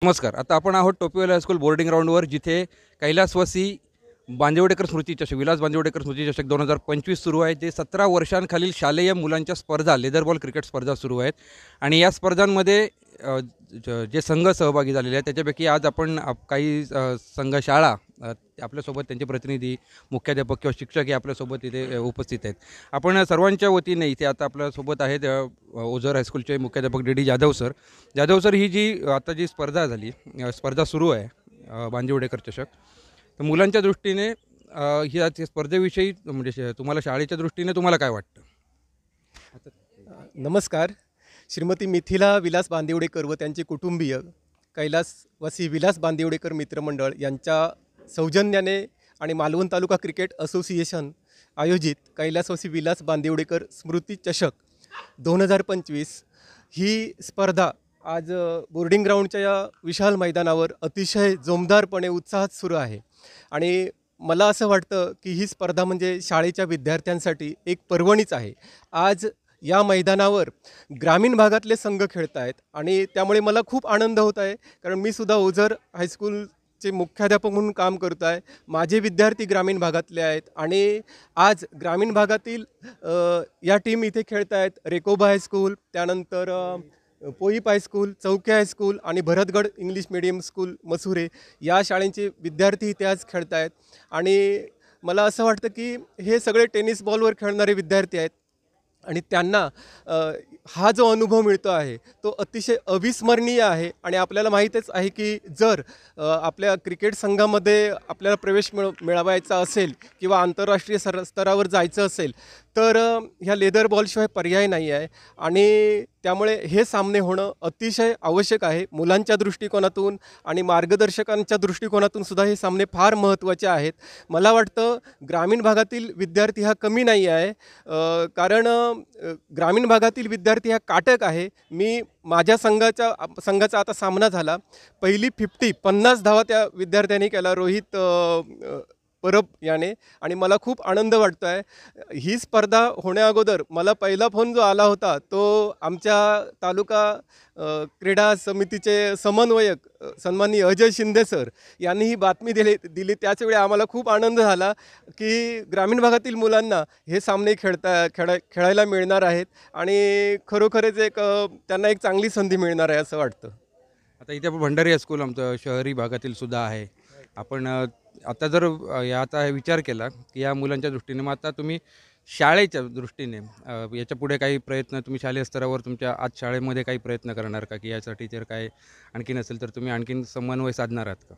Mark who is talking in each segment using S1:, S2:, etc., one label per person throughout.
S1: नमस्कार. आता आपण आहोत टोपीवाला हायस्कूल बोर्डिंग ग्राउंडवर, जिथे कैलासवासी बांदिवडेकर स्मृती चषक, विलास बांदिवडेकर स्मृती चषक 2025 सुरू आहे. जे 17 वर्षांखालील शालेय मुलांच्या स्पर्धा, लेदर बॉल क्रिकेट स्पर्धा सुरू आहेत. आणि या स्पर्धांमध्ये जे संघ सहभागी झालेले आहेत त्याच्यापैकी आज आपण काही संघ शाळा, आपल्यासोबत त्यांचे प्रतिनिधी, मुख्याध्यापक किंवा शिक्षक हे आपल्यासोबत इथे उपस्थित आहेत. आपण सर्वांच्या वतीने इथे आता आपल्यासोबत आहेत ओझर हायस्कूलचे मुख्याध्यापक D Jadhav sir. Jadhav sir, ही जी आता जी स्पर्धा झाली, स्पर्धा सुरू आहे बांदिवडेकर चषक, तर मुलांच्या दृष्टीने ह्या स्पर्धेविषयी म्हणजे तुम्हाला शाळेच्या दृष्टीने तुम्हाला काय वाटतं?
S2: नमस्कार. श्रीमती मिथिला विलास बांदिवडेकर व त्यांचे कुटुंबीय कैलासवासी विलास बांदिवडेकर मित्रमंडळ यांच्या सौजन्याने आणि मालवण तालुका क्रिकेट असोसिएशन आयोजित कैलासवासी विलास बांदिवडेकर स्मृती चषक 2025 ही स्पर्धा आज बोर्डिंग ग्राउंडच्या या विशाल मैदानावर अतिशय जोमदारपणे उत्साहात सुरू आहे. आणि मला असं वाटतं की ही स्पर्धा म्हणजे शाळेच्या विद्यार्थ्यांसाठी एक पर्वणीच आहे. आज या मैदानावर ग्रामीण भागातले संघ खेळत आहेत आणि त्यामुळे मला खूप आनंद होत आहे, कारण मी सुद्धा ओझर हायस्कूलचे मुख्याध्यापक म्हणून काम करत आहे. माझे विद्यार्थी ग्रामीण भागातले आहेत आणि आज ग्रामीण भागातील या टीम इथे खेळत आहेत. रेकोबा हायस्कूल, त्यानंतर पोईप हायस्कूल, चौके हायस्कूल आणि भरतगड इंग्लिश मीडियम स्कूल मसुरे या शाळेंचे विद्यार्थी इथे आज खेळत आहेत. आणि मला असं वाटतं की हे सगळे टेनिस बॉलवर खेळणारे विद्यार्थी आहेत आणि त्यांना हा जो अनुभव मिळतो आहे तो अतिशय अविस्मरणीय आहे. आणि आपल्याला माहीतच आहे की जर आपल्या क्रिकेट संघामध्ये आपल्याला प्रवेश मिळवायचा असेल किंवा आंतरराष्ट्रीय स्तरावर जायचं असेल तर ह्या लेदर बॉलशिवाय पर्याय नाही आहे. आणि त्यामुळे हे सामने होणं अतिशय आवश्यक आहे. मुलांच्या दृष्टिकोनातून आणि मार्गदर्शकांच्या दृष्टिकोनातून सुद्धा हे सामने फार महत्त्वाचे आहेत. मला वाटतं ग्रामीण भागातील विद्यार्थी हा कमी नाही आहे, कारण ग्रामीण भागातील विद्यार्थी हा काटक आहे. मी माझ्या संघाचा आता सामना झाला. पहिली 50 धावा त्या विद्यार्थ्यांनी केला, रोहित परब याने. आणि मला खूप आनंद वाटतो आहे. ही स्पर्धा होण्याअगोदर मला पहिला फोन जो आला होता तो आमच्या तालुका क्रीडा समितीचे समन्वयक सन्माननीय अजय शिंदे सर यांनी ही बातमी दिली. त्याचवेळी आम्हाला खूप आनंद झाला की ग्रामीण भागातील मुलांना हे सामने खेळायला मिळणार आहेत आणि खरोखरच त्यांना एक चांगली संधी मिळणार आहे असं वाटतं.
S1: आता इथे आपण भंडारी हायस्कूल आमचं शहरी भागातील सुद्धा आहे. आपण आता जर आता विचार केला की या मुलांच्या दृष्टीने, मग आता तुम्ही शाळेच्या दृष्टीने याच्या पुढे काही प्रयत्न तुम्ही शालेय स्तरावर तुमच्या आज शाळेमध्ये काही प्रयत्न करणार का, की यासाठी जर काय आणखीन असेल तर तुम्ही आणखीन समन्वय साधणार आहात का?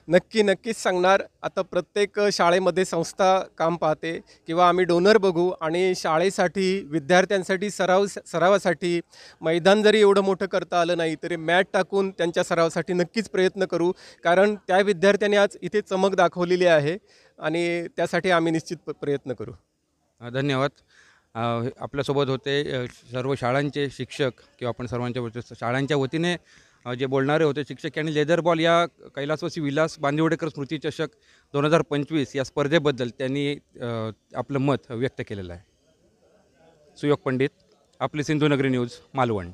S2: नक्कीच सांगणार. आता प्रत्येक शाळेमध्ये संस्था काम पाहते किंवा आम्ही डोनर बघू आणि शाळेसाठी विद्यार्थ्यांसाठी सरावासाठी मैदान जरी एवढं मोठं करता आलं नाही तरी मॅट टाकून त्यांच्या सरावासाठी नक्कीच प्रयत्न करू, कारण त्या विद्यार्थ्यांनी आज इथे चमक दाखवलेली आहे आणि त्यासाठी आम्ही निश्चित प्रयत्न करू.
S1: धन्यवाद. आपल्यासोबत होते सर्व शाळांचे शिक्षक किंवा आपण सर्वांच्या शाळांच्या वतीने जे बोलणारे होते शिक्षक, आणि लेदर बॉल या कैलासवासी विलास बांदिवडेकर स्मृती चषक 2025 या स्पर्धेबद्दल त्यांनी आपलं मत व्यक्त केलेलं आहे. सुयोग पंडित, आपली सिंधुनगरी न्यूज, मालवण.